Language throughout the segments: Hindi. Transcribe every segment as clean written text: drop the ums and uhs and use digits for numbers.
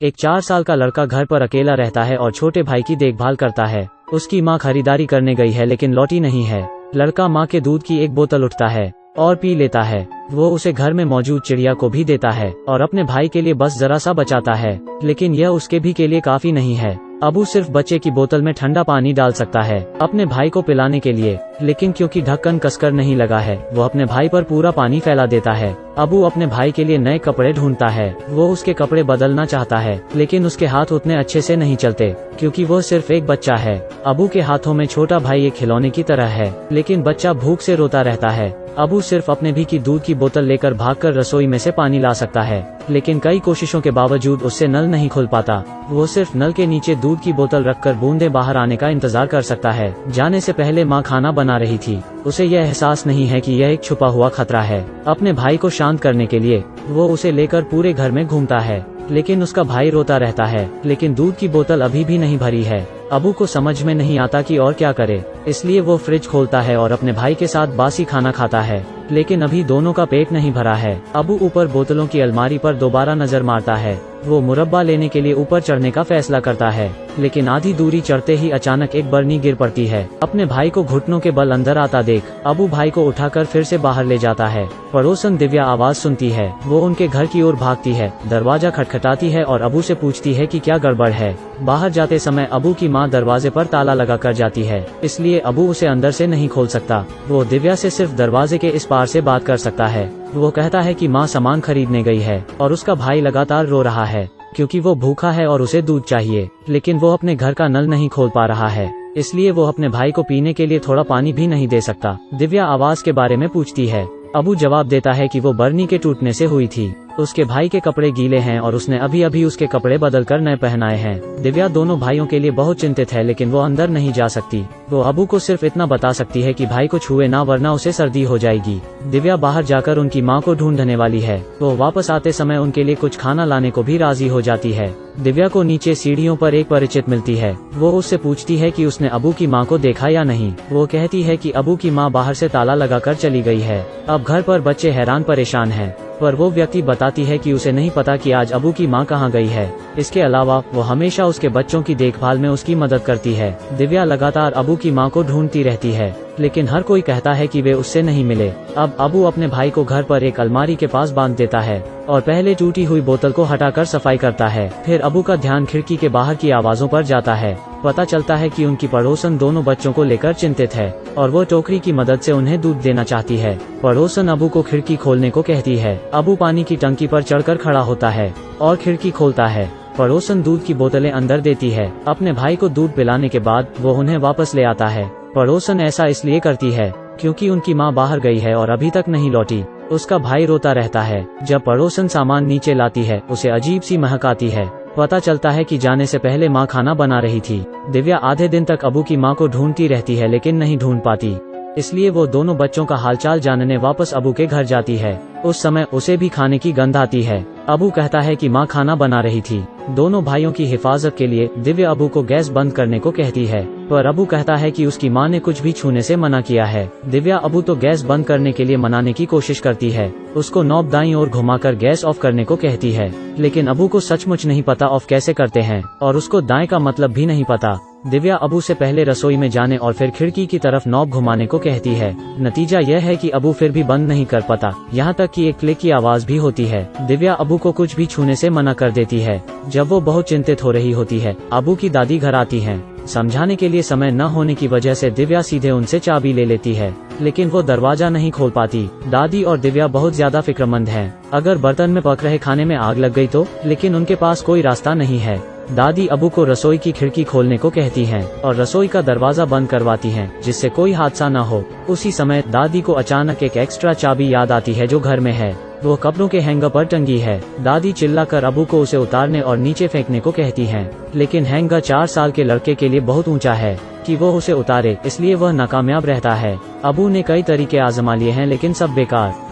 एक 4 साल का लड़का घर पर अकेला रहता है और छोटे भाई की देखभाल करता है। उसकी माँ खरीदारी करने गई है लेकिन लौटी नहीं है। लड़का माँ के दूध की एक बोतल उठाता है और पी लेता है। वो उसे घर में मौजूद चिड़िया को भी देता है और अपने भाई के लिए बस जरा सा बचाता है, लेकिन यह उसके भी के लिए काफी नहीं है। अबू सिर्फ बच्चे की बोतल में ठंडा पानी डाल सकता है अपने भाई को पिलाने के लिए, लेकिन क्योंकि ढक्कन कसकर नहीं लगा है वो अपने भाई पर पूरा पानी फैला देता है। अबू अपने भाई के लिए नए कपड़े ढूंढता है। वो उसके कपड़े बदलना चाहता है लेकिन उसके हाथ उतने अच्छे से नहीं चलते क्योंकि वो सिर्फ एक बच्चा है। अबू के हाथों में छोटा भाई एक खिलौने की तरह है, लेकिन बच्चा भूख से रोता रहता है। अबू सिर्फ अपने भी की दूध की बोतल लेकर भागकर रसोई में से पानी ला सकता है, लेकिन कई कोशिशों के बावजूद उससे नल नहीं खुल पाता। वो सिर्फ नल के नीचे दूध की बोतल रखकर बूंदे बाहर आने का इंतजार कर सकता है। जाने से पहले माँ खाना बना रही थी। उसे यह एहसास नहीं है कि यह एक छुपा हुआ खतरा है। अपने भाई को शांत करने के लिए वो उसे लेकर पूरे घर में घूमता है, लेकिन उसका भाई रोता रहता है, लेकिन दूध की बोतल अभी भी नहीं भरी है। अबू को समझ में नहीं आता कि और क्या करे, इसलिए वो फ्रिज खोलता है और अपने भाई के साथ बासी खाना खाता है, लेकिन अभी दोनों का पेट नहीं भरा है। अबू ऊपर बोतलों की अलमारी पर दोबारा नजर मारता है। वो मुरब्बा लेने के लिए ऊपर चढ़ने का फैसला करता है, लेकिन आधी दूरी चढ़ते ही अचानक एक बरनी गिर पड़ती है। अपने भाई को घुटनों के बल अंदर आता देख अबू भाई को उठाकर फिर से बाहर ले जाता है। पड़ोसन दिव्या आवाज सुनती है। वो उनके घर की ओर भागती है, दरवाजा खटखटाती है और अबू से पूछती है कि क्या गड़बड़ है। बाहर जाते समय अबू की माँ दरवाजे पर ताला लगा कर जाती है, इसलिए अबू उसे अंदर से नहीं खोल सकता। वो दिव्या से सिर्फ दरवाजे के इस पार से बात कर सकता है। वो कहता है कि माँ सामान खरीदने गई है और उसका भाई लगातार रो रहा है क्योंकि वो भूखा है और उसे दूध चाहिए, लेकिन वो अपने घर का नल नहीं खोल पा रहा है, इसलिए वो अपने भाई को पीने के लिए थोड़ा पानी भी नहीं दे सकता। दिव्या आवाज के बारे में पूछती है। अबू जवाब देता है कि वो बरनी के टूटने से हुई थी। उसके भाई के कपड़े गीले हैं और उसने अभी अभी उसके कपड़े बदलकर नए पहनाए हैं। दिव्या दोनों भाइयों के लिए बहुत चिंतित है, लेकिन वो अंदर नहीं जा सकती। वो अबू को सिर्फ इतना बता सकती है कि भाई को छुए ना वरना उसे सर्दी हो जाएगी। दिव्या बाहर जाकर उनकी माँ को ढूंढने वाली है। वो वापस आते समय उनके लिए कुछ खाना लाने को भी राजी हो जाती है। दिव्या को नीचे सीढ़ियों पर एक परिचित मिलती है। वो उससे पूछती है कि उसने अबू की माँ को देखा या नहीं। वो कहती है कि अबू की माँ बाहर से ताला लगाकर चली गई है। अब घर पर बच्चे हैरान परेशान हैं, पर वो व्यक्ति बताती है कि उसे नहीं पता कि आज अबू की माँ कहाँ गई है। इसके अलावा वो हमेशा उसके बच्चों की देखभाल में उसकी मदद करती है। दिव्या लगातार अबू की माँ को ढूंढती रहती है, लेकिन हर कोई कहता है कि वे उससे नहीं मिले। अब अबू अपने भाई को घर पर एक अलमारी के पास बांध देता है और पहले टूटी हुई बोतल को हटाकर सफाई करता है। फिर अबू का ध्यान खिड़की के बाहर की आवाजों पर जाता है। पता चलता है कि उनकी पड़ोसन दोनों बच्चों को लेकर चिंतित है और वो टोकरी की मदद से उन्हें दूध देना चाहती है। पड़ोसन अबू को खिड़की खोलने को कहती है। अबू पानी की टंकी पर चढ़कर खड़ा होता है और खिड़की खोलता है। पड़ोसन दूध की बोतलें अंदर देती है। अपने भाई को दूध पिलाने के बाद वो उन्हें वापस ले आता है। पड़ोसन ऐसा इसलिए करती है क्योंकि उनकी माँ बाहर गई है और अभी तक नहीं लौटी। उसका भाई रोता रहता है। जब पड़ोसन सामान नीचे लाती है उसे अजीब सी महक आती है। पता चलता है कि जाने से पहले माँ खाना बना रही थी। दिव्या आधे दिन तक अबू की माँ को ढूंढती रहती है लेकिन नहीं ढूंढ पाती, इसलिए वो दोनों बच्चों का हालचाल जानने वापस अबू के घर जाती है। उस समय उसे भी खाने की गंध आती है। अबू कहता है कि माँ खाना बना रही थी। दोनों भाइयों की हिफाजत के लिए दिव्या अबू को गैस बंद करने को कहती है, पर अबू कहता है कि उसकी माँ ने कुछ भी छूने से मना किया है। दिव्या अबू तो गैस बंद करने के लिए मनाने की कोशिश करती है। उसको नॉब दाईं ओर घुमाकर गैस ऑफ करने को कहती है, लेकिन अबू को सचमुच नहीं पता ऑफ कैसे करते हैं और उसको दाएं का मतलब भी नहीं पता। दिव्या अबू से पहले रसोई में जाने और फिर खिड़की की तरफ नॉब घुमाने को कहती है। नतीजा यह है कि अबू फिर भी बंद नहीं कर पाता, यहाँ तक कि एक क्लिक की आवाज भी होती है। दिव्या अबू को कुछ भी छूने से मना कर देती है। जब वो बहुत चिंतित हो रही होती है, अबू की दादी घर आती हैं। समझाने के लिए समय न होने की वजह से दिव्या सीधे उनसे चाबी ले लेती है, लेकिन वो दरवाजा नहीं खोल पाती। दादी और दिव्या बहुत ज्यादा फिक्रमंद हैं। अगर बर्तन में पक रहे खाने में आग लग गई तो, लेकिन उनके पास कोई रास्ता नहीं है। दादी अबू को रसोई की खिड़की खोलने को कहती हैं और रसोई का दरवाजा बंद करवाती हैं जिससे कोई हादसा न हो। उसी समय दादी को अचानक एक एक्स्ट्रा चाबी याद आती है जो घर में है। वो कपड़ों के हैंगर पर टंगी है। दादी चिल्लाकर अबू को उसे उतारने और नीचे फेंकने को कहती हैं, लेकिन हैंगर 4 साल के लड़के के लिए बहुत ऊंचा है कि वो उसे उतारे, इसलिए वह नाकामयाब रहता है। अबू ने कई तरीके आजमा लिए हैं लेकिन सब बेकार।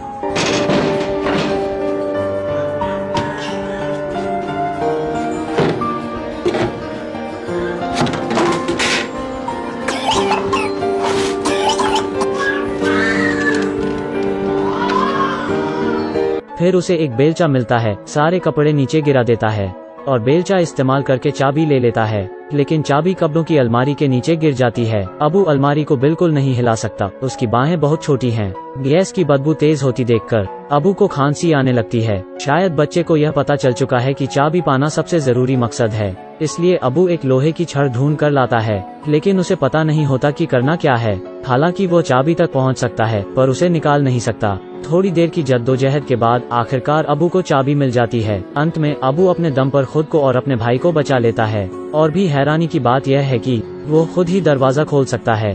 फिर उसे एक बेलचा मिलता है। सारे कपड़े नीचे गिरा देता है। और बेलचा इस्तेमाल करके चाबी ले लेता है, लेकिन चाबी कपड़ों की अलमारी के नीचे गिर जाती है। अबू अलमारी को बिल्कुल नहीं हिला सकता, उसकी बाहें बहुत छोटी हैं। गैस की बदबू तेज होती देखकर अबू को खांसी आने लगती है। शायद बच्चे को यह पता चल चुका है कि चाबी पाना सबसे जरूरी मकसद है, इसलिए अबू एक लोहे की छड़ ढूंढ कर लाता है, लेकिन उसे पता नहीं होता कि करना क्या है। हालांकि वो चाबी तक पहुंच सकता है, पर उसे निकाल नहीं सकता। थोड़ी देर की जद्दोजहद के बाद आखिरकार अबू को चाबी मिल जाती है। अंत में अबू अपने दम पर खुद को और अपने भाई को बचा लेता है। और भी हैरानी की बात यह है कि वो खुद ही दरवाजा खोल सकता है।